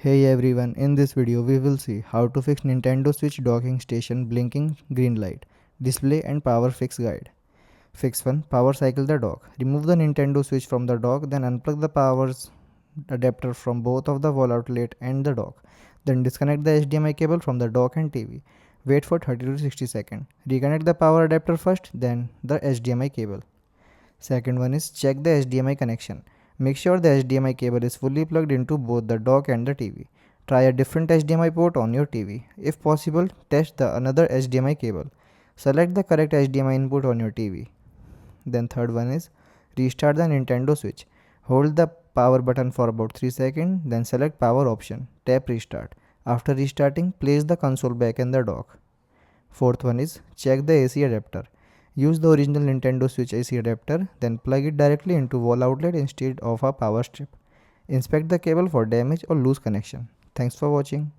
Hey everyone, in this video we will see how to fix Nintendo Switch docking station blinking green light, display and power fix guide. Fix 1. Power cycle the dock. Remove the Nintendo Switch from the dock, then unplug the power adapter from both of the wall outlet and the dock. Then disconnect the HDMI cable from the dock and TV. Wait for 30 to 60 seconds. Reconnect the power adapter first, then the HDMI cable. Second one is check the HDMI connection. Make sure the HDMI cable is fully plugged into both the dock and the TV. Try a different HDMI port on your TV. If possible, test the another HDMI cable. Select the correct HDMI input on your TV. Then third one is restart the Nintendo Switch. Hold the power button for about 3 seconds, then select power option. Tap restart. After restarting, place the console back in the dock. Fourth one is check the AC adapter. Use the original Nintendo Switch AC adapter, then plug it directly into wall outlet instead of a power strip. Inspect the cable for damage or loose connection. Thanks for watching.